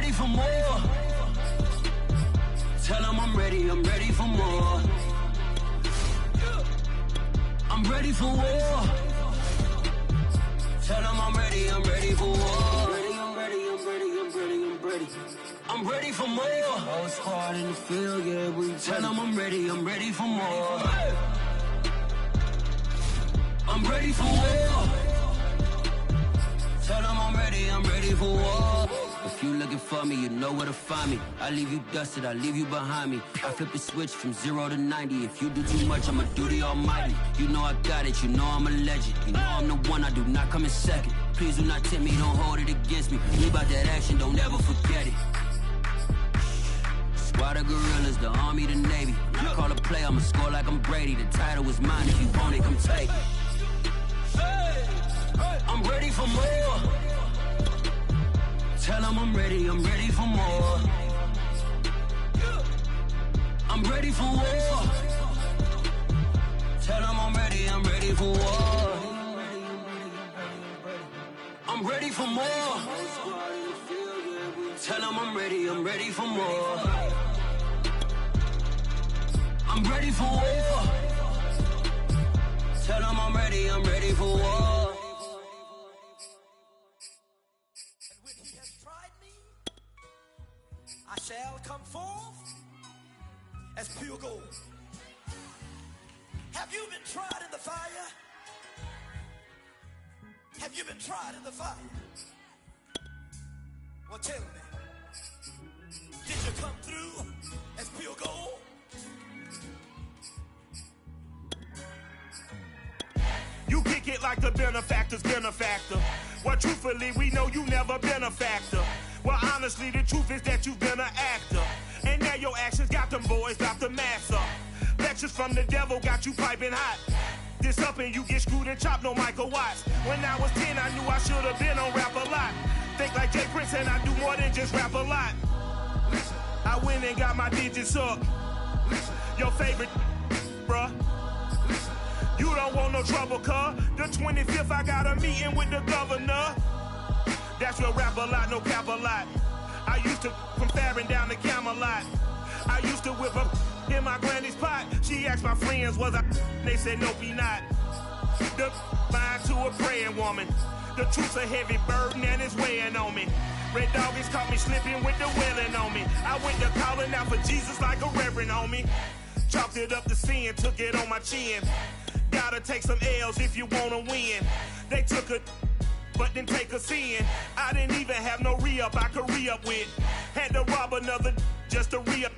ready for more. Tell them I'm ready for more. I'm ready for war. Tell them I'm ready for war. I'm ready for more. Whole squad in the field, yeah, we tell them I'm ready for more. I'm ready for war. Tell them I'm ready for war. If you looking for me, you know where to find me. I leave you dusted, I leave you behind me. I flip the switch from 0 to 90. If you do too much, I'ma do the almighty. You know I got it, you know I'm a legend. You know I'm the one, I do not come in second. Please do not tempt me, don't hold it against me. We about that action, don't ever forget it. Squad of gorillas, the army, the navy. When I call a play, I'ma score like I'm Brady. The title is mine, if you want it, come take it. I'm ready for more. Tell them I'm ready for more. I'm ready for war. Tell them I'm ready for war. I'm ready for more. Tell them I'm ready for more. I'm ready for war. Tell them I'm ready for war. I shall come forth as pure gold. Have you been tried in the fire? Have you been tried in the fire? Well, tell me, did you come through as pure gold? You kick it like the benefactor's benefactor. Well, truthfully, we know you never been a factor. Well, honestly, the truth is that you've been an actor. And now your actions got them boys about to mass up. Lectures from the devil got you piping hot. This up and you get screwed and chopped, no Michael Watts. When I was 10, I knew I should have been on Rap a Lot. Think like Jay Prince and I do more than just rap a lot. Listen, I went and got my digits up. Listen, your favorite, bruh. Listen, you don't want no trouble, cuz. The 25th, I got a meeting with the governor. That's your rap a lot, no cap a lot. I used to from Farron down to Camelot. I used to whip up in my granny's pot. She asked my friends, was I? They said, no, be not. The mind to a praying woman. The truth's a heavy burden and it's weighing on me. Red doggies caught me slipping with the wailing on me. I went to calling out for Jesus like a reverend on me. Chalked it up to sin, took it on my chin. Gotta take some L's if you wanna win. They took a but then take a sin. I didn't even have no re-up I could re-up with. Had to rob another just to re-up.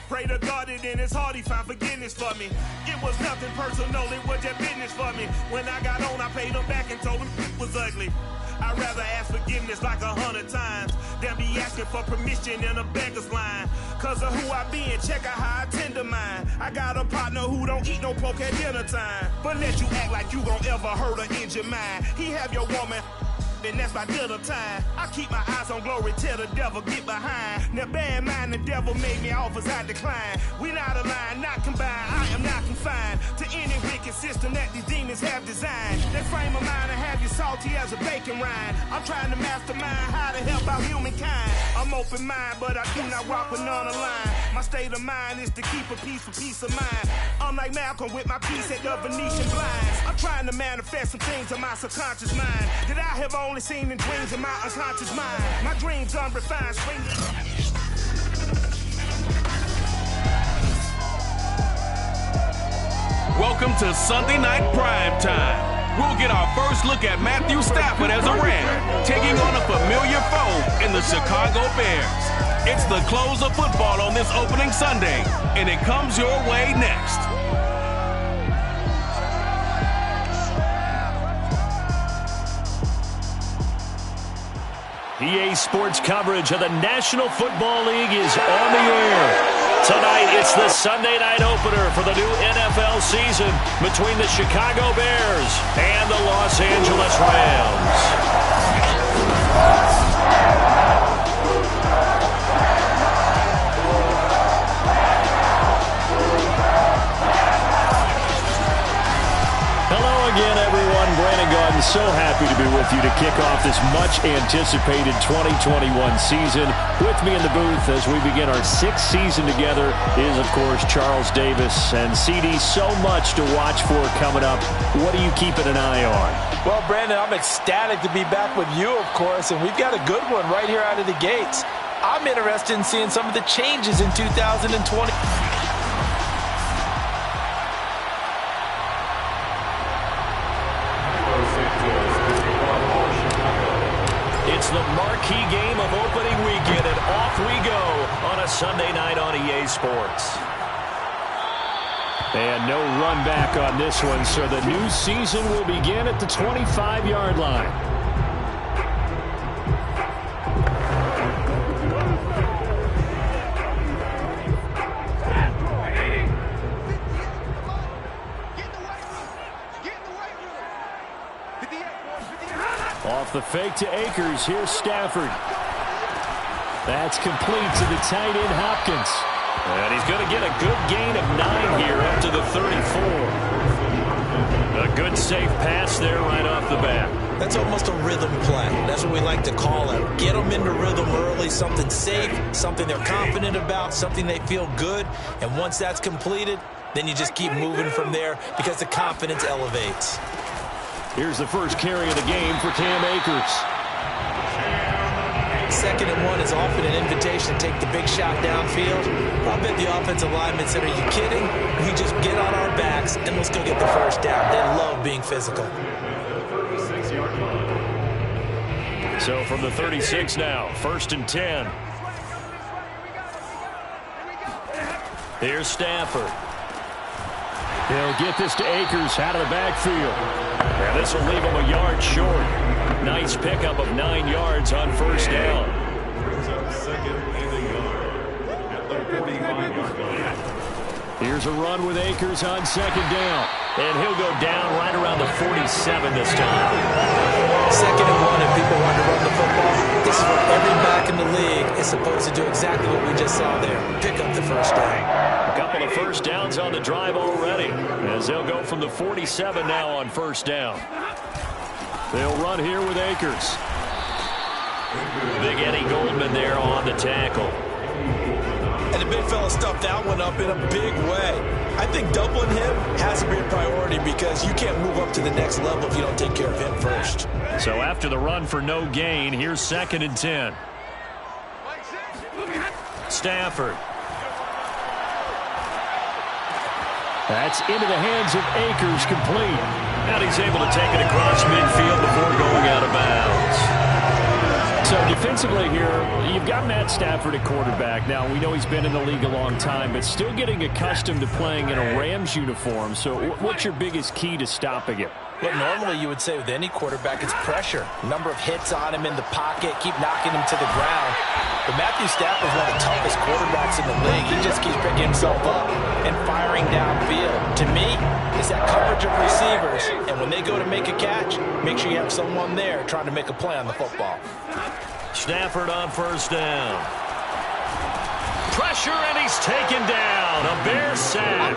Pray to God that in his heart he found forgiveness for me. It was nothing personal, it was just business for me. When I got on, I paid him back and told him it was ugly. I'd rather ask forgiveness like 100 times than be asking for permission in a beggar's line. Cause of who I be and check out how I tend to mine. I got a partner who don't eat no pork at dinner time, but let you act like you gon' ever hurt or injure mine. He have your woman, and that's my dinner time. I keep my eyes on glory, tell the devil get behind. Now bear in mind the devil made me offers I decline. We not aligned, not combined, I am not confined to any wicked system that these demons have designed. That frame of mind to have you salty as a bacon rind. I'm trying to mastermind how to help out humankind. I'm open mind, but I do not walk with none aligned. My state of mind is to keep a peace for peace of mind. I'm like Malcolm with my piece at the Venetian blinds. I'm trying to manifest some things in my subconscious mind that I have only seen in dreams in my unconscious mind. My dreams unrefined, spring. Welcome to Sunday Night Prime Time. We'll get our first look at Matthew Stafford as a Ram, taking on a familiar foe in the Chicago Bears. It's the close of football on this opening Sunday, and it comes your way next. EA Sports coverage of the National Football League is on the air. Tonight, it's the Sunday night opener for the new NFL season between the Chicago Bears and the Los Angeles Rams. Hello again, everyone. Brandon Gaudin, so happy happy to be with you to kick off this much-anticipated 2021 season. With me in the booth as we begin our 6th season together is, of course, Charles Davis. And CD, so much to watch for coming up. What are you keeping an eye on? Well, Brandon, I'm ecstatic to be back with you, of course, and we've got a good one right here out of the gates. I'm interested in seeing some of the changes in 2020. It's the marquee game of opening weekend, and off we go on a Sunday night on EA Sports. And no run back on this one, so the new season will begin at the 25-yard line. Off the fake to Akers. Here's Stafford. That's complete to the tight end, Hopkins. And he's going to get a good gain of 9 here up to the 34. A good safe pass there right off the bat. That's almost a rhythm play. That's what we like to call it. Get them into rhythm early, something safe, something they're confident about, something they feel good. And once that's completed, then you just keep moving from there because the confidence elevates. Here's the first carry of the game for Cam Akers. 2nd and 1 is often an invitation to take the big shot downfield. I bet the offensive lineman said, are you kidding? We just get on our backs and let's go get the first down. They love being physical. So from the 36 now, 1st and 10. Here's Stafford. He'll get this to Akers out of the backfield. And this will leave him a yard short. Nice pickup of 9 yards on 1st down. Here's a run with Akers on 2nd down. And he'll go down right around the 47 this time. 2nd and 1, and people want to run the football. This is where every back in the league is supposed to do exactly what we just saw there. Pick up the first down. A couple of first downs on the drive already, as they'll go from the 47 now on 1st down. They'll run here with Akers. Big Eddie Goldman there on the tackle. And the big fella stuffed that one up in a big way. I think doubling him has to be a priority because you can't move up to the next level if you don't take care of him first. So after the run for no gain, here's 2nd and 10. Stafford. That's into the hands of Akers, complete. And he's able to take it across midfield before going out of bounds. So defensively here, you've got Matt Stafford at quarterback. Now, we know he's been in the league a long time, but still getting accustomed to playing in a Rams uniform. So what's your biggest key to stopping him? Well, normally you would say with any quarterback, it's pressure. Number of hits on him in the pocket, keep knocking him to the ground. But Matthew Stafford is one of the toughest quarterbacks in the league. He just keeps picking himself up and firing downfield. To me, it's that coverage of receivers. And when they go to make a catch, make sure you have someone there trying to make a play on the football. Stafford on 1st down. Pressure, and he's taken down. A Bear sack.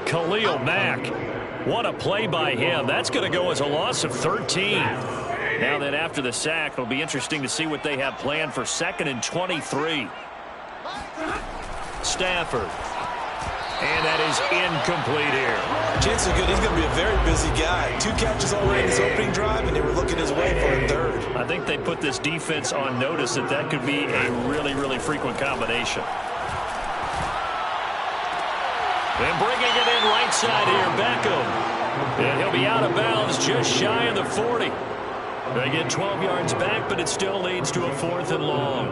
Khalil Mack. What a play by him. That's going to go as a loss of 13. Now then, after the sack, it'll be interesting to see what they have planned for 2nd and 23. Stafford. And that is incomplete here. Chances are good he's going to be a very busy guy. 2 catches already in his opening drive, and they were looking his way for a 3rd. I think they put this defense on notice that could be a really, really frequent combination. And bringing it in right side here, Beckham. And he'll be out of bounds just shy of the 40. They get 12 yards back, but it still leads to a 4th and long.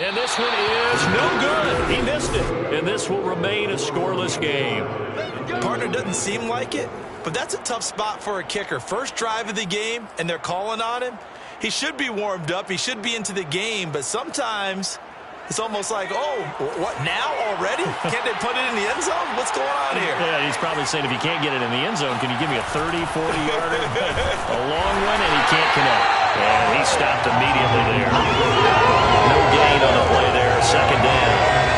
And this one is no good. He missed it. And this will remain a scoreless game. Partner doesn't seem like it, but that's a tough spot for a kicker. First drive of the game, and they're calling on him. He should be warmed up. He should be into the game, but sometimes it's almost like, oh, what, now already? Can't they put it in the end zone? What's going on here? Yeah, he's probably saying, if you can't get it in the end zone, can you give me a 30, 40-yarder? A long one, and he can't connect. And he stopped immediately there. No gain on the play there, 2nd down.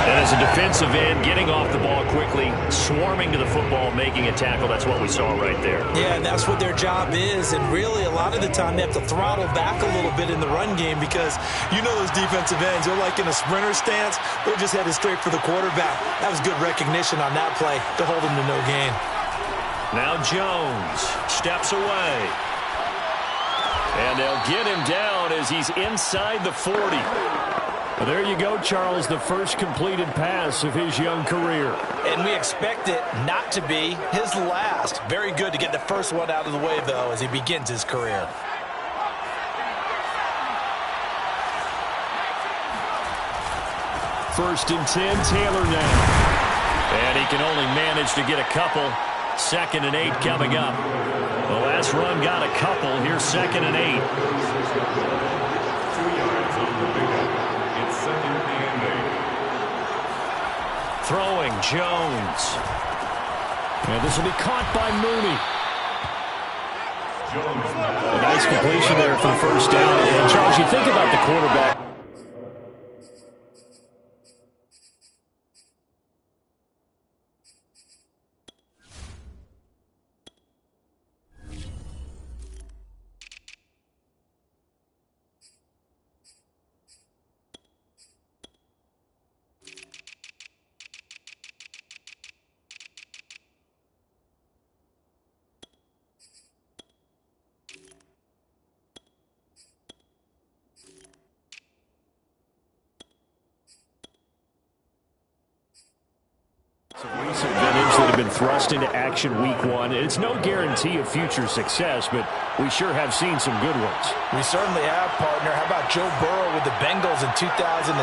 And And as a defensive end, getting off the ball quickly, swarming to the football, making a tackle, that's what we saw right there. Yeah, and that's what their job is. And really, a lot of the time, they have to throttle back a little bit in the run game because you know those defensive ends, they're like in a sprinter stance. They're just headed straight for the quarterback. That was good recognition on that play to hold him to no gain. Now Jones steps away. And they'll get him down as he's inside the 40. Well, there you go, Charles, the first completed pass of his young career. And we expect it not to be his last. Very good to get the first one out of the way, though, as he begins his career. First and 10, Taylor now. And he can only manage to get a couple. 2nd and 8 coming up. The last run got a couple. Here's 2nd and 8. Throwing, Jones. And this will be caught by Mooney. A nice completion there for the first down. And Charles, you think about the quarterback. Some recent vintage that have been thrust into action week 1. It's no guarantee of future success, but we sure have seen some good ones. We certainly have, partner. How about Joe Burrow with the Bengals in 2020?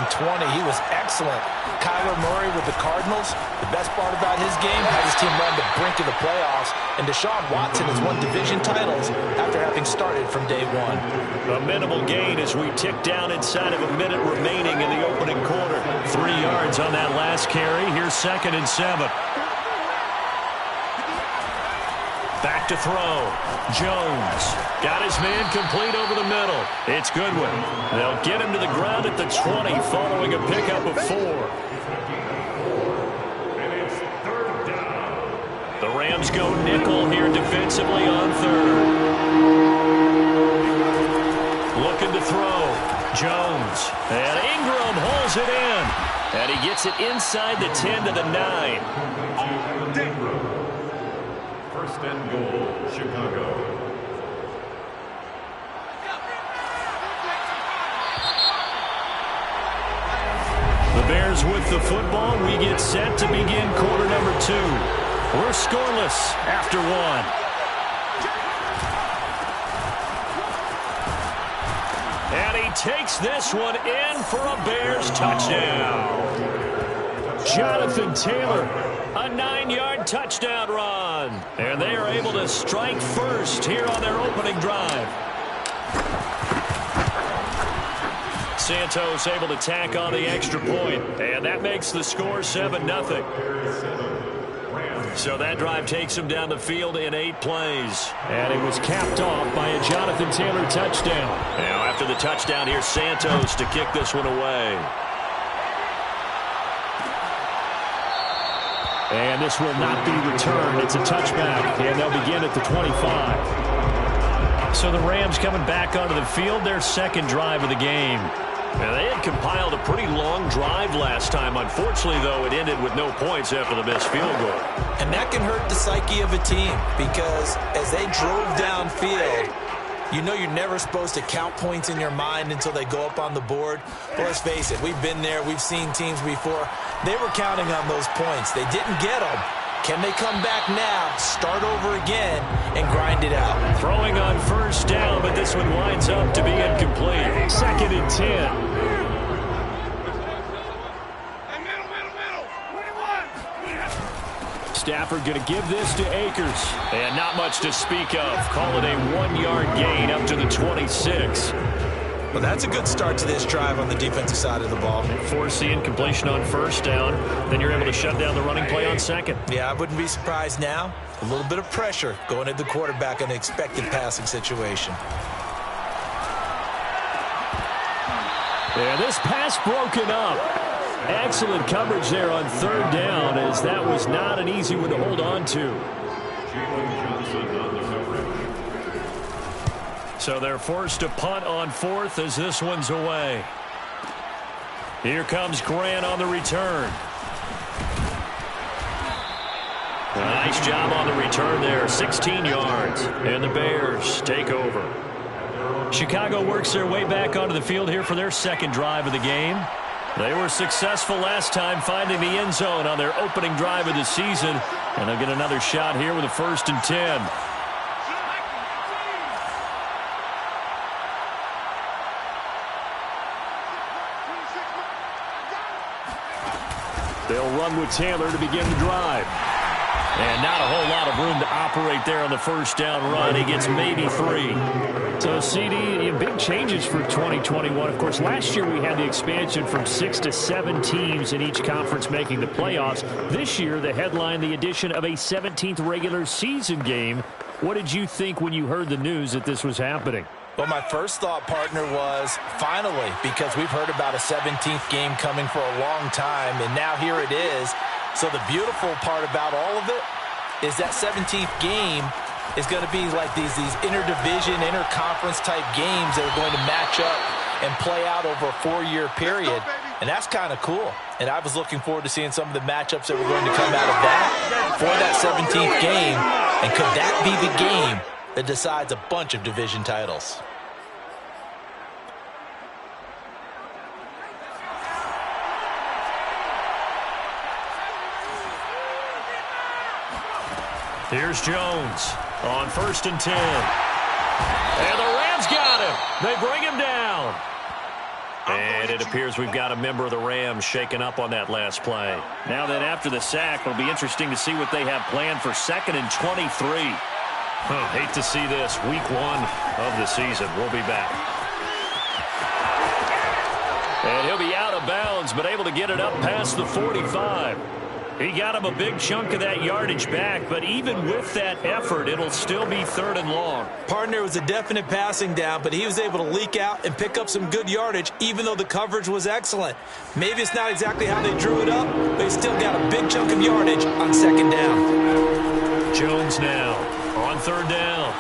He was excellent. Kyler Murray with the Cardinals. The best part about his game, had his team run the brink of the playoffs. And Deshaun Watson has won division titles after having started from day 1. A minimal gain as we tick down inside of a minute remaining in the opening quarter. 3 yards on that last carry. Here's 2nd and 7. Back to throw. Jones got his man complete over the middle. It's Goodwin. They'll get him to the ground at the 20 following a pickup of 4. The Rams go nickel here defensively on 3rd. Looking to throw. Jones. And Ingram holds it in. And he gets it inside the 10 to the 9. First and goal, Chicago. The Bears with the football. We get set to begin quarter number 2. We're scoreless after 1. And he takes this one in for a Bears touchdown. Jonathan Taylor, a 9-yard touchdown run. And they are able to strike first here on their opening drive. Santos able to tack on the extra point. And that makes the score 7-0. So that drive takes him down the field in 8 plays. And it was capped off by a Jonathan Taylor touchdown. Now after the touchdown, here's Santos to kick this one away. And this will not be returned. It's a touchback, and they'll begin at the 25. So the Rams coming back onto the field, their 2nd drive of the game. Now, they had compiled a pretty long drive last time. Unfortunately, though, it ended with no points after the missed field goal. And that can hurt the psyche of a team because as they drove downfield, you know you're never supposed to count points in your mind until they go up on the board. But let's face it, we've been there. We've seen teams before. They were counting on those points. They didn't get them. Can they come back now, start over again, and grind it out? Throwing on first down, but this one winds up to be incomplete. 2nd and 10. Stafford going to give this to Akers. And not much to speak of. Call it a 1-yard gain up to the 26. Well, that's a good start to this drive on the defensive side of the ball. Force the incompletion on first down. Then you're able to shut down the running play on 2nd. Yeah, I wouldn't be surprised now. A little bit of pressure going at the quarterback in an expected passing situation. And this pass broken up. Excellent coverage there on third down, as that was not an easy one to hold on to. Jalen Johnson on the coverage. So they're forced to punt on fourth as this one's away. Here comes Grant on the return. Nice job on the return there, 16 yards. And the Bears take over. Chicago works their way back onto the field here for their second drive of the game. They were successful last time finding the end zone on their opening drive of the season. And they'll get another shot here with a 1st and 10. They'll run with Taylor to begin the drive. And not a whole lot of room to operate there on the first down run. He gets maybe 3. So, CD, big changes for 2021. Of course, last year we had the expansion from 6 to 7 teams in each conference making the playoffs. This year, the headline, the addition of a 17th regular season game. What did you think when you heard the news that this was happening? Well, my first thought, partner, was finally, because we've heard about a 17th game coming for a long time, and now here it is. So the beautiful part about all of it is that 17th game is going to be like these interdivision, interconference type games that are going to match up and play out over a 4-year period. And that's kind of cool. And I was looking forward to seeing some of the matchups that were going to come out of that for that 17th game. And could that be the game that decides a bunch of division titles? Here's Jones on 1st and 10. And the Rams got him. They bring him down. And it appears we've got a member of the Rams shaken up on that last play. Now then, after the sack, it'll be interesting to see what they have planned for 2nd and 23. Hate to see this. Week 1 of the season. We'll be back. And he'll be out of bounds, but able to get it up past the 45. He got him a big chunk of that yardage back, but even with that effort, it'll still be 3rd and long. Partner, was a definite passing down, but he was able to leak out and pick up some good yardage, even though the coverage was excellent. Maybe it's not exactly how they drew it up, but he still got a big chunk of yardage on 2nd down. Jones now on 3rd down.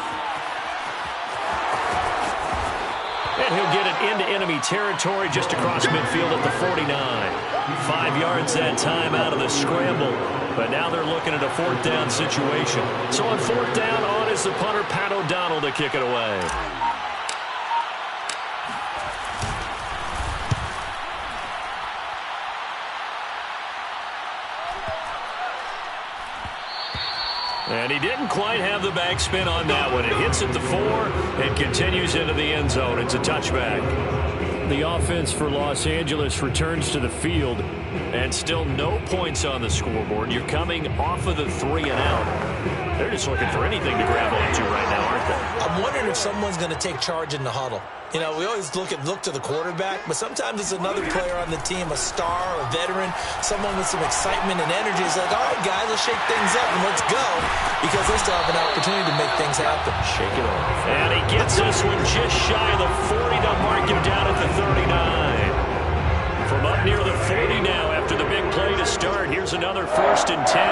And he'll get it into enemy territory just across midfield at the 49. 5 yards that time out of the scramble. But now they're looking at a 4th down situation. So on 4th down, on is the punter, Pat O'Donnell, to kick it away. And he didn't quite have the backspin on that one. It hits at the 4 and continues into the end zone. It's a touchback. The offense for Los Angeles returns to the field, and still no points on the scoreboard. You're coming off of the 3 and out. They're just looking for anything to grab onto right now, aren't they? I'm wondering if someone's going to take charge in the huddle. You know, we always look to the quarterback, but sometimes it's another player on the team, a star, a veteran, someone with some excitement and energy. It's like, all right, guys, let's shake things up and let's go, because they still have an opportunity to make things happen. Shake it off. And he gets this one just shy of the 40 to mark him down at the 39. From up near the 40 now after the big play to start, here's another 1st and 10.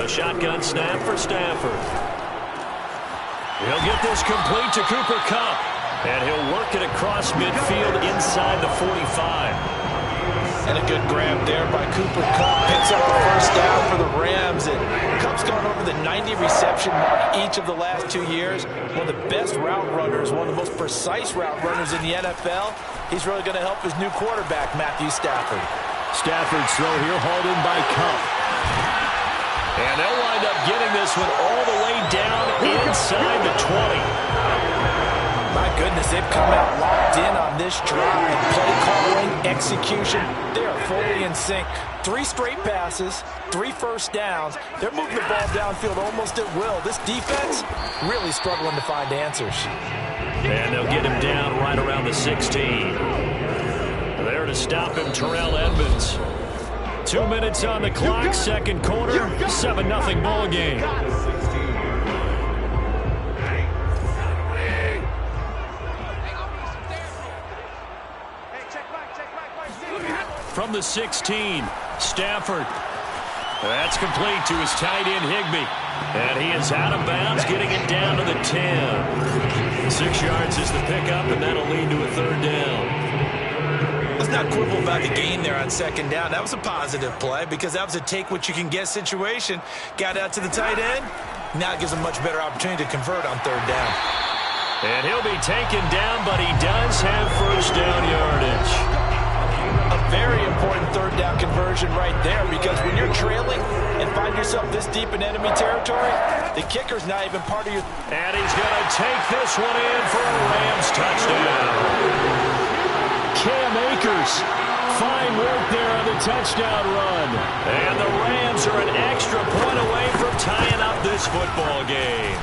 A shotgun snap for Stafford. He'll get this complete to Cooper Kupp, and he'll work it across midfield inside the 45. And a good grab there by Cooper Kupp. Picks up the 1st down for the Rams. And Kupp's gone over the 90 reception mark each of the last 2 years. One of the best route runners, one of the most precise route runners in the NFL. He's really going to help his new quarterback, Matthew Stafford. Stafford's throw here hauled in by Kupp. And they'll wind up getting this one all the way down inside the 20. My goodness, they've come out locked in on this drive. Play calling, execution, they are fully in sync. 3 straight passes, 3 first downs. They're moving the ball downfield almost at will. This defense really struggling to find answers. And they'll get him down right around the 16. There to stop him, Terrell Edmonds. 2 minutes on the clock, second quarter, 7-0 ball game. from the 16. Stafford. That's complete to his tight end, Higbee. And he is out of bounds, getting it down to the 10. 6 yards is the pickup, and that'll lead to a third down. Let's not quibble about the gain there on second down. That was a positive play because that was a take-what-you-can-get situation. Got out to the tight end. Now it gives him much better opportunity to convert on third down. And he'll be taken down, but he does have first down yardage. A very important third down conversion right there because when you're trailing and find yourself this deep in enemy territory, the kicker's not even part of your... And he's going to take this one in for a Rams touchdown. Cam Akers, fine work there on the touchdown run. And the Rams are an extra point away from tying up this football game.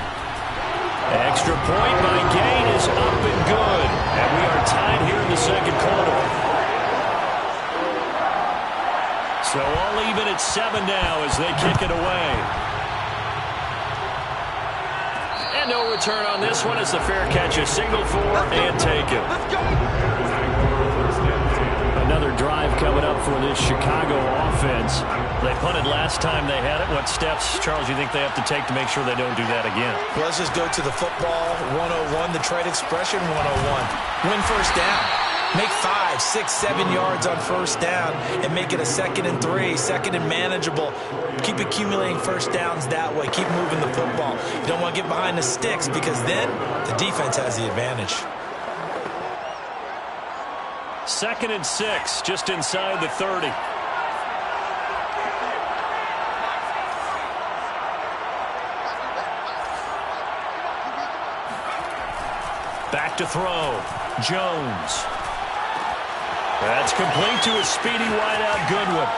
Extra point by Gain is up and good. And we are tied here in the second quarter. So all even at 7 now as they kick it away. And no return on this one as the fair catch is signaled for and taken. Another drive coming up for this Chicago offense. They punted last time they had it. What steps, Charles, you think they have to take to make sure they don't do that again? Well, let's just go to the football 101, the trade expression 101. Win first down. Make 5, 6, 7 yards on first down and make it a 2nd and 3, 2nd and manageable. Keep accumulating first downs that way. Keep moving the football. You don't want to get behind the sticks because then the defense has the advantage. 2nd and 6, just inside the 30. Back to throw. Jones. That's complete to a speedy wideout Goodwin.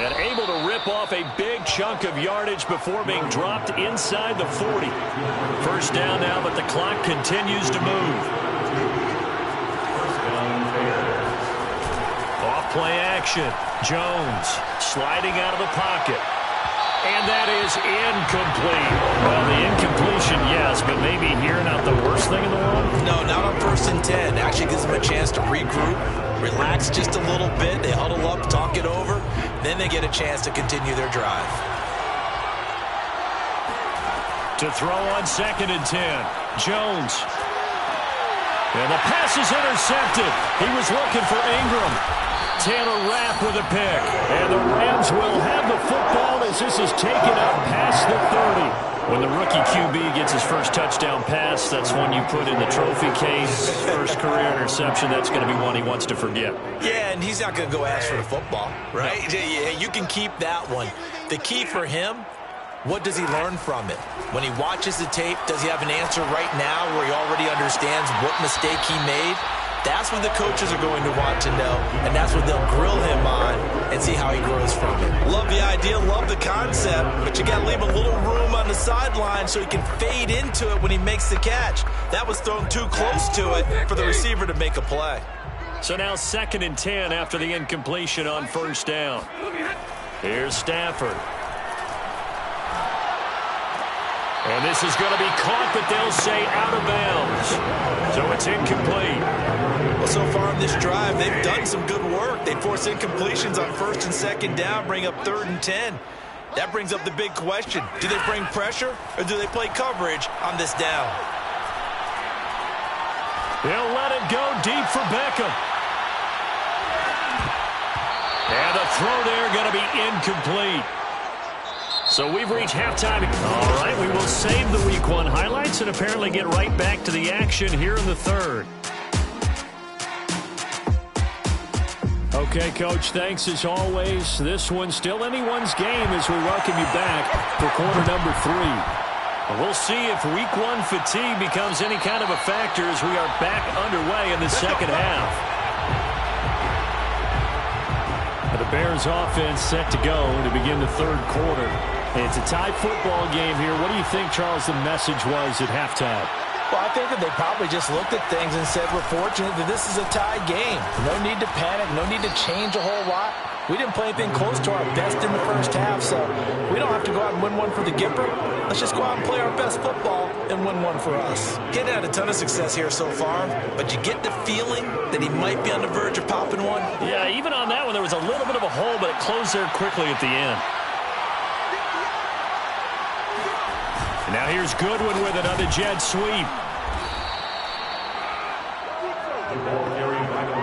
And able to rip off a big chunk of yardage before being dropped inside the 40. First down now, but the clock continues to move. Off-play action. Jones sliding out of the pocket. And that is incomplete. Well, the incompletion, yes, but maybe here not the worst thing in the world? No, not on 1st and 10. Actually gives them a chance to regroup, relax just a little bit. They huddle up, talk it over. Then they get a chance to continue their drive. To throw on 2nd and 10. Jones. And the pass is intercepted. He was looking for Ingram. Taylor Rapp with a pick. And the Rams will have the football as this is taken up past the 30. When the rookie QB gets his first touchdown pass, that's one you put in the trophy case. First career interception, that's going to be one he wants to forget. Yeah, and he's not going to go ask for the football, right? Yeah, you can keep that one. The key for him, what does he learn from it? When he watches the tape, does he have an answer right now where he already understands what mistake he made? That's what the coaches are going to want to know, and that's what they'll grill him on and see how he grows from it. Love the idea, love the concept, but you got to leave a little room on the sideline so he can fade into it when he makes the catch. That was thrown too close to it for the receiver to make a play. So now 2nd and 10 after the incompletion on first down. Here's Stafford. And this is going to be caught, but they'll say out of bounds. So it's incomplete. Well, so far on this drive, they've done some good work. They force incompletions on 1st and 2nd down, bring up 3rd and 10. That brings up the big question. Do they bring pressure or do they play coverage on this down? They'll let it go deep for Beckham. And the throw there going to be incomplete. So we've reached halftime. All right, we will save the Week 1 highlights and apparently get right back to the action here in the third. Okay, Coach, thanks as always. This one's still anyone's game as we welcome you back for quarter number 3. We'll see if Week 1 fatigue becomes any kind of a factor as we are back underway in the second half. The Bears offense set to go to begin the third quarter. It's a tie football game here. What do you think, Charles, the message was at halftime? Well, I think that they probably just looked at things and said, we're fortunate that this is a tie game. No need to panic, no need to change a whole lot. We didn't play anything close to our best in the first half, so we don't have to go out and win one for the Gipper. Let's just go out and play our best football and win one for us. Getting had a ton of success here so far, but you get the feeling that he might be on the verge of popping one. Yeah, even on that one, there was a little bit of a hole, but it closed there quickly at the end. And now here's Goodwin with another jet sweep.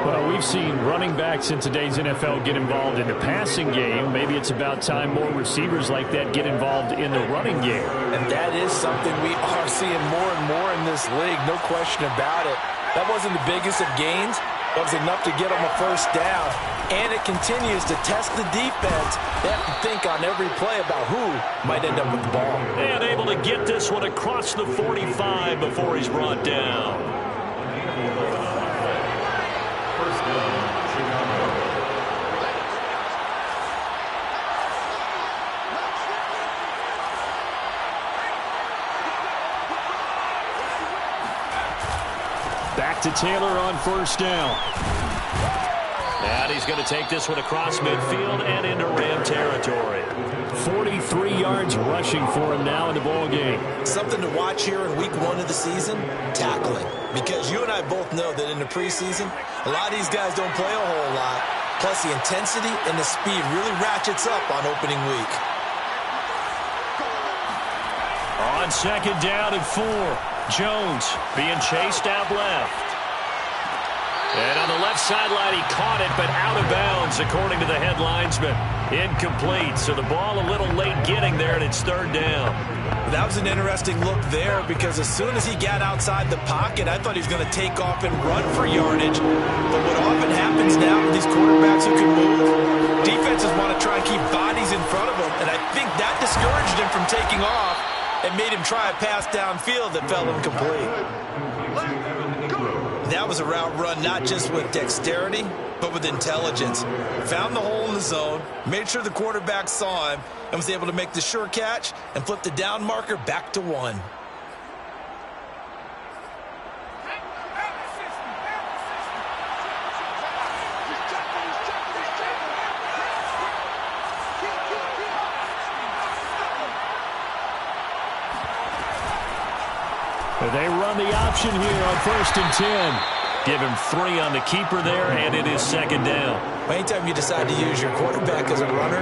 Well, we've seen running backs in today's NFL get involved in the passing game. Maybe it's about time more receivers like that get involved in the running game. And that is something we are seeing more and more in this league, no question about it. That wasn't the biggest of gains. That was enough to get them a first down. And it continues to test the defense. They have to think on every play about who might end up with the ball. And able to get this one across the 45 before he's brought down. First down, Chicago. Back to Taylor on first down. And he's going to take this one across midfield and into Ram territory. 43 yards rushing for him now in the ball game. Something to watch here in week 1 of the season, tackling. Because you and I both know that in the preseason, a lot of these guys don't play a whole lot. Plus the intensity and the speed really ratchets up on opening week. On second down and 4. Jones being chased out left. And on the left sideline, he caught it, but out of bounds, according to the head linesman. Incomplete, so the ball a little late getting there, and it's third down. That was an interesting look there because as soon as he got outside the pocket, I thought he was going to take off and run for yardage. But what often happens now with these quarterbacks who can move, defenses want to try and keep bodies in front of them, and I think that discouraged him from taking off and made him try a pass downfield that fell incomplete. That was a route run not just with dexterity, but with intelligence. Found the hole in the zone, made sure the quarterback saw him, and was able to make the sure catch and flip the down marker back to 1. They run the option here on first and 10. Give him 3 on the keeper there, and it is second down. Anytime you decide to use your quarterback as a runner,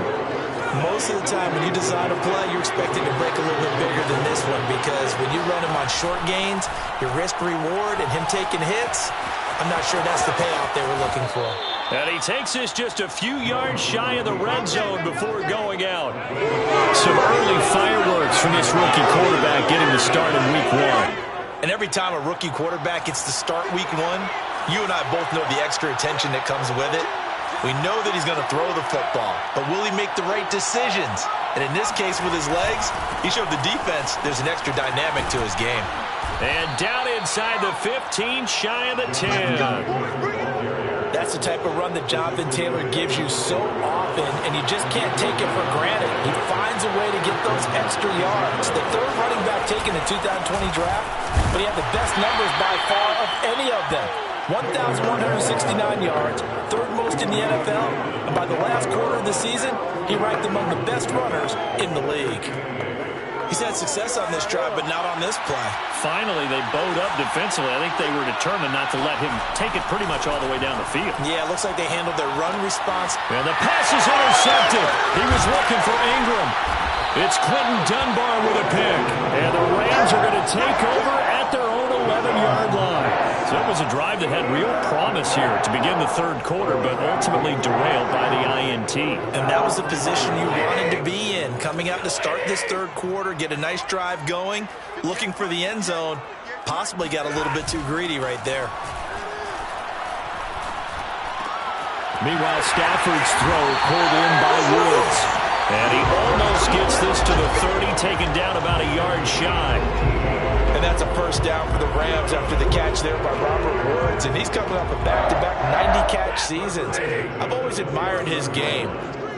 most of the time when you design a play, you're expected to break a little bit bigger than this one because when you run him on short gains, your risk-reward and him taking hits, I'm not sure that's the payoff they were looking for. And he takes this just a few yards shy of the red zone before going out. Some early fireworks from this rookie quarterback getting the start in week 1. And every time a rookie quarterback gets to start week 1, you and I both know the extra attention that comes with it. We know that he's going to throw the football, but will he make the right decisions? And in this case with his legs, he showed the defense there's an extra dynamic to his game. And down inside the 15, shy of the 10. That's the type of run that Jonathan Taylor gives you so often, and you just can't take it for granted. He finds a way to get those extra yards. The third running back taken in the 2020 draft, but he had the best numbers by far of any of them. 1,169 yards, third most in the NFL, and by the last quarter of the season, he ranked among the best runners in the league. He's had success on this drive, but not on this play. Finally, they bowed up defensively. I think they were determined not to let him take it pretty much all the way down the field. Yeah, it looks like they handled their run response. And the pass is intercepted. He was looking for Ingram. It's Clinton Dunbar with a pick. And the Rams are going to take over at their own 11-yard line. So it was a drive that had real promise here to begin the third quarter, but ultimately derailed by the INT. And that was the position you wanted to be in. Coming out to start this third quarter, get a nice drive going, looking for the end zone. Possibly got a little bit too greedy right there. Meanwhile, Stafford's throw pulled in by Woods. And he almost gets this to the 30, taken down about a yard shy. And that's a first down for the Rams after the catch there by Robert Woods. And he's coming off a back-to-back 90-catch seasons. I've always admired his game.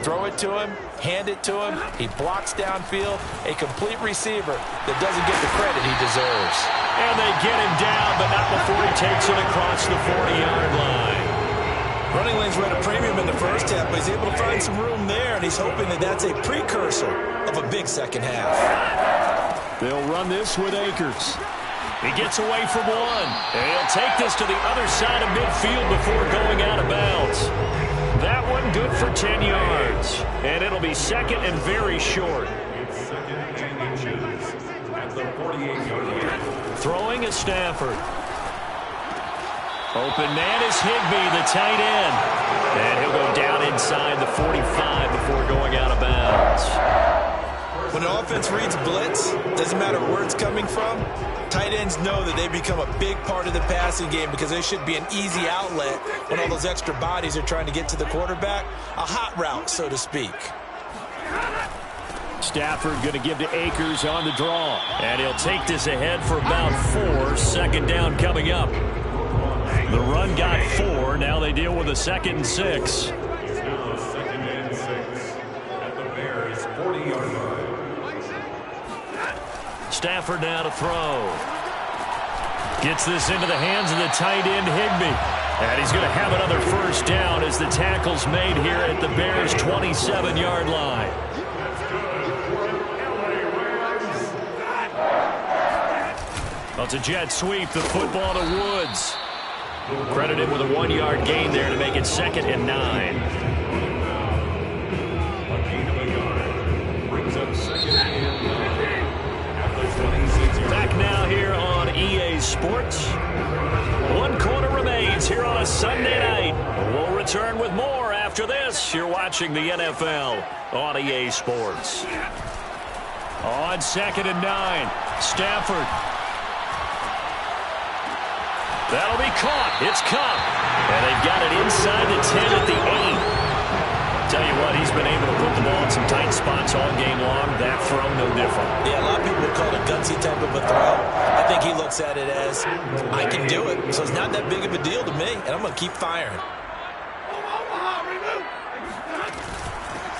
Throw it to him, hand it to him, he blocks downfield, a complete receiver that doesn't get the credit he deserves. And they get him down, but not before he takes it across the 40-yard line. Running lanes were at a premium in the first half, but he's able to find some room there, and he's hoping that that's a precursor of a big second half. They'll run this with Akers. He gets away from one. And he'll take this to the other side of midfield before going out of bounds. That one good for 10 yards. And it'll be second and very short. Second and inches at the 48-yard line. Throwing is Stafford. Open man is Higbee, the tight end. And he'll go down inside the 45 before going out of bounds. When an offense reads blitz, doesn't matter where it's coming from, tight ends know that they become a big part of the passing game because they should be an easy outlet when all those extra bodies are trying to get to the quarterback. A hot route, so to speak. Stafford going to give to Akers on the draw. And he'll take this ahead for about 4. Second down coming up. The run got 4. Now they deal with a 2nd and 6. Now 2nd and 6 at the Bears' 40-yard line. Stafford now to throw. Gets this into the hands of the tight end, Higbee. And he's going to have another first down as the tackle's made here at the Bears' 27-yard line. Well, it's a jet sweep, the football to Woods. Credited with a 1-yard gain there to make it 2nd and 9. A gain of a yard brings up 2nd and 9 at the 26-yard line. Back now here on EA Sports. 1 quarter remains here on a Sunday night. We'll return with more after this. You're watching the NFL on EA Sports. On 2nd and 9, Stafford. That'll be caught. It's caught. And they've got it inside the 10 at the 8. Tell you what, he's been able to put the ball in some tight spots all game long. That throw, no different. Yeah, a lot of people would call it a gutsy type of a throw. I think he looks at it as, I can do it, so it's not that big of a deal to me, and I'm going to keep firing.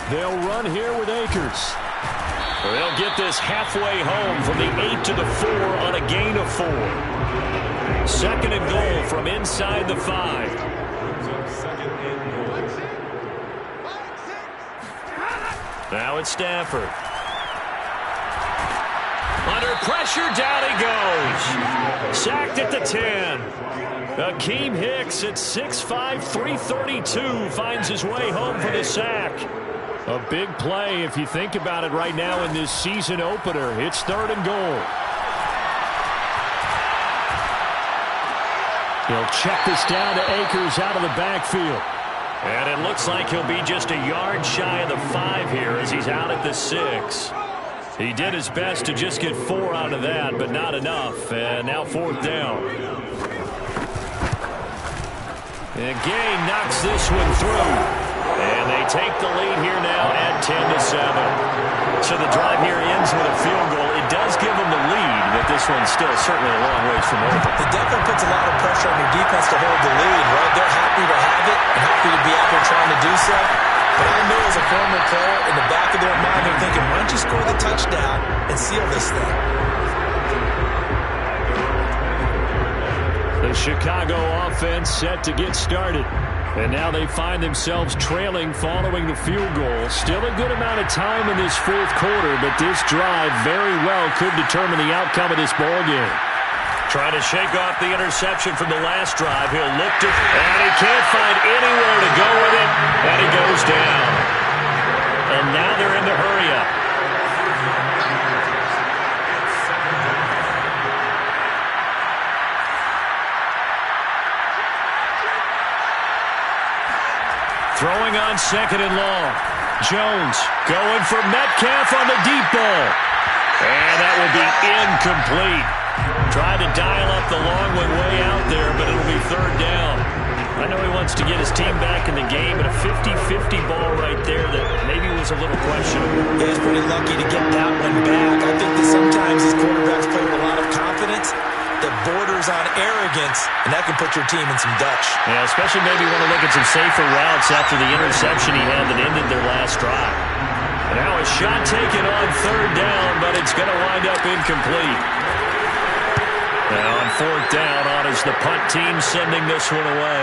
They'll run here with Akers. They'll get this halfway home from the 8 to the 4 on a gain of 4. 2nd and goal from inside the 5. Second and goal. Now it's Stafford. Under pressure, down he goes. Sacked at the 10. Akeem Hicks at 6'5", 332 finds his way home for the sack. A big play if you think about it right now in this season opener. It's 3rd and goal. He'll check this down to Akers out of the backfield. And it looks like he'll be just a yard shy of the 5 here as he's out at the 6. He did his best to just get 4 out of that, but not enough. And now 4th down. And Gay knocks this one through. And they take the lead here now at 10-7. So the drive here ends with a field goal. It does give them the lead, but this one's still certainly a long ways from over. It definitely puts a lot of pressure on your defense to hold the lead, right? They're happy to have it and happy to be out there trying to do so. But I know as a former player, in the back of their mind, they're thinking, why don't you score the touchdown and seal this thing? The Chicago offense set to get started. And now they find themselves trailing following the field goal. Still a good amount of time in this 4th quarter, but this drive very well could determine the outcome of this ball game. Trying to shake off the interception from the last drive. He'll look to, and he can't find anywhere to go with it, and he goes down. And now they're in the hurry-up. Throwing on 2nd and long. Jones going for Metcalf on the deep ball. And that will be incomplete. Tried to dial up the long one way out there, but it'll be 3rd down. I know he wants to get his team back in the game, but a 50-50 ball right there that maybe was a little questionable. Yeah, he's pretty lucky to get that one back. I think that sometimes these quarterbacks play with a lot of confidence that borders on arrogance, and that can put your team in some Dutch. Yeah, especially maybe want to look at some safer routes after the interception he had that ended their last drive. And now a shot taken on 3rd down, but it's going to wind up incomplete. Now on 4th down, on is the punt team sending this one away.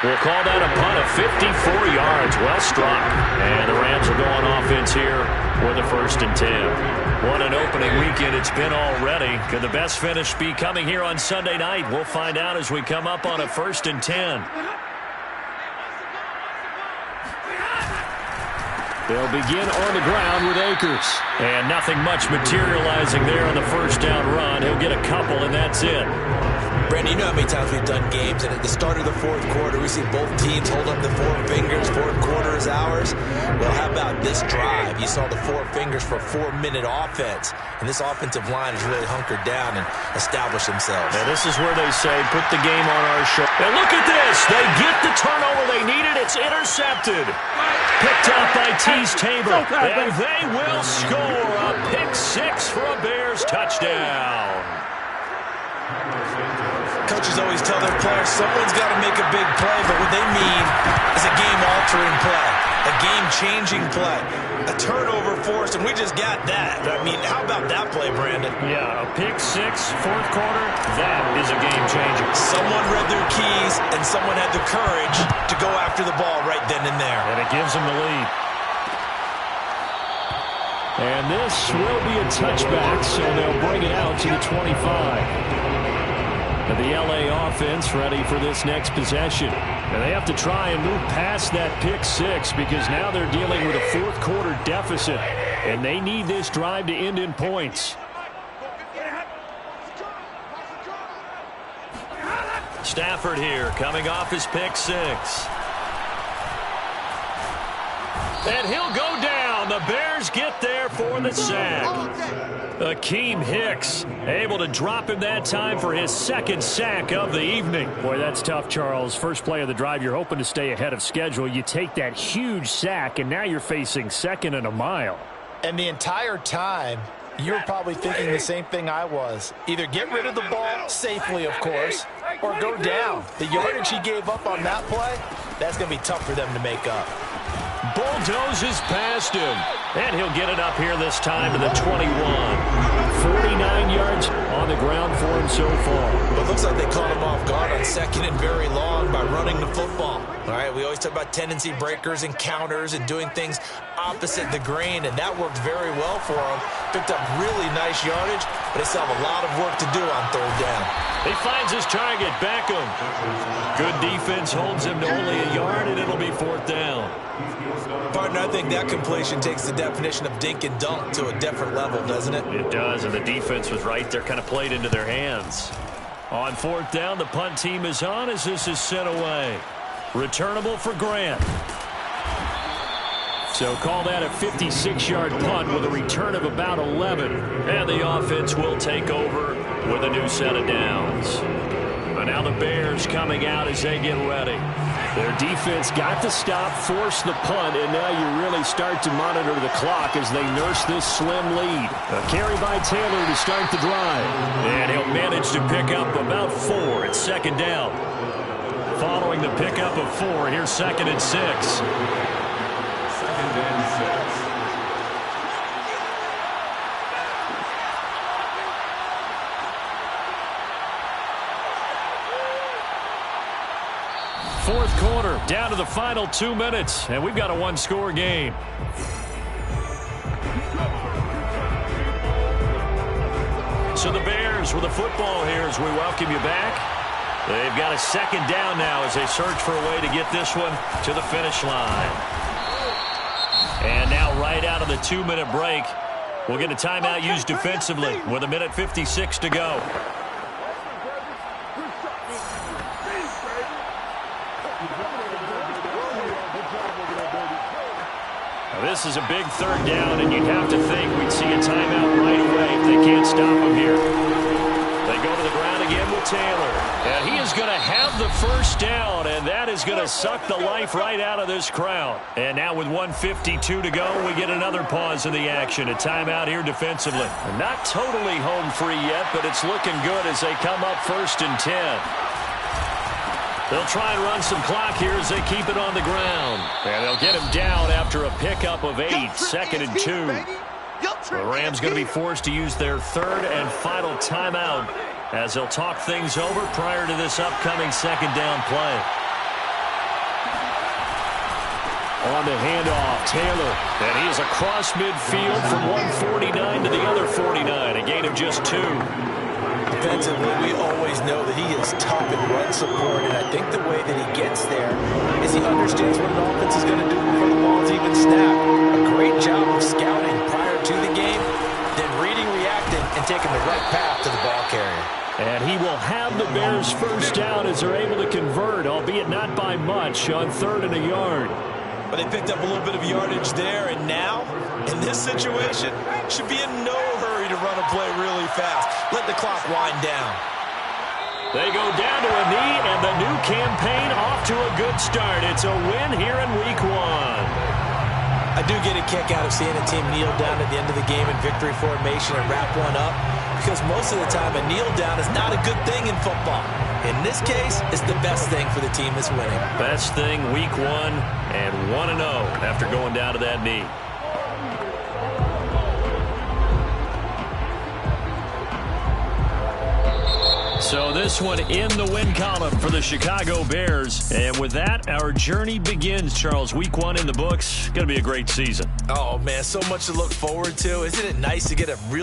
We'll call that a punt of 54 yards. Well struck. And the Rams will go on offense here with a 1st and 10. What an opening weekend it's been already. Could the best finish be coming here on Sunday night? We'll find out as we come up on a 1st and 10. They'll begin on the ground with Akers. And nothing much materializing there on the 1st down run. He'll get a couple, and that's it. Brandon, you know how many times we've done games, and at the start of the 4th quarter, we see both teams hold up the 4 fingers. 4th quarter is ours. Well, how about this drive? You saw the 4 fingers for a 4-minute offense, and this offensive line has really hunkered down and established themselves. And this is where they say, put the game on our shoulder. And look at this. They get the turnover they needed. It's intercepted. Picked up by Teez Tabor, and they will score a pick-6 for a Bears touchdown. Coaches always tell their players someone's got to make a big play, but what they mean is a game-altering play, a game-changing play, a turnover forced, and we just got that. I mean, how about that play, Brandon? Yeah, a pick-6, 4th quarter, that is a game-changer. Someone read their keys, and someone had the courage to go after the ball right then and there. And it gives them the lead. And this will be a touchback, so they'll bring it out to the 25. The LA offense ready for this next possession. And they have to try and move past that pick-6 because now they're dealing with a 4th quarter deficit. And they need this drive to end in points. Stafford here coming off his pick-6. And he'll go down. The Bears get there for the sack. Akeem Hicks able to drop him that time for his 2nd sack of the evening. Boy, that's tough, Charles. First play of the drive, you're hoping to stay ahead of schedule. You take that huge sack, and now you're facing 2nd and a mile. And the entire time, you were probably thinking the same thing I was. Either get rid of the ball safely, of course, or go down. The yardage he gave up on that play, that's going to be tough for them to make up. Bulldozes past him. And he'll get it up here this time to the 21. 49 yards on the ground for him so far. But it looks like they caught him off guard on 2nd and very long by running the football. All right, we always talk about tendency breakers and counters and doing things opposite the grain, and that worked very well for him. Picked up really nice yardage, but they still have a lot of work to do on 3rd down. He finds his target, Beckham. Good defense holds him to only a yard, and it'll be 4th down. Partner, I think that completion takes the definition of dink and dunk to a different level, doesn't it? It does, and the defense was right there, kind of played into their hands. On 4th down, the punt team is on as this is sent away. Returnable for Grant. So call that a 56-yard punt with a return of about 11. And the offense will take over with a new set of downs. But now the Bears coming out as they get ready. Their defense got the stop, forced the punt, and now you really start to monitor the clock as they nurse this slim lead. A carry by Taylor to start the drive. And he'll manage to pick up about 4 at 2nd down. Following the pickup of 4, here's 2nd and 6. 2nd and 6. Fourth quarter, down to the final 2 minutes, and we've got a 1-score game. So the Bears with the football here as we welcome you back. They've got a 2nd down now as they search for a way to get this one to the finish line. And now right out of the 2-minute break, we'll get a timeout used defensively with 1:56 to go. This is a big 3rd down, and you'd have to think we'd see a timeout right away if they can't stop him here. They go to the ground again with Taylor. And he is going to have the 1st down, and that is going to suck the life right out of this crowd. And now with 1:52 to go, we get another pause in the action. A timeout here defensively. Not totally home free yet, but it's looking good as they come up 1st and 10. They'll try and run some clock here as they keep it on the ground. And they'll get him down after a pickup of 8, 2nd and 2. The Rams going to be forced to use their 3rd and final timeout as they'll talk things over prior to this upcoming 2nd down play. On the handoff, Taylor. And he is across midfield from 149 to the other 49. A gain of just 2. Defensively, we always know that he is tough in run support, and I think the way that he gets there is he understands what an offense is going to do before the ball's even snapped. A great job of scouting prior to the game, then reading, reacting, and taking the right path to the ball carrier. And he will have the Bears first down as they're able to convert, albeit not by much, on 3rd and a yard. But they picked up a little bit of yardage there, and now, in this situation, should be in no hurry to run a play really fast. Let the clock wind down. They go down to a knee, and the new campaign off to a good start. It's a win here in Week 1. I do get a kick out of seeing a team kneel down at the end of the game in victory formation and wrap one up, because most of the time a kneel down is not a good thing in football. In this case, it's the best thing for the team that's winning. Best thing, Week 1, and 1-0 after going down to that knee. So this one in the win column for the Chicago Bears. And with that, our journey begins, Charles. Week 1 in the books. Going to be a great season. Oh, man, so much to look forward to. Isn't it nice to get a real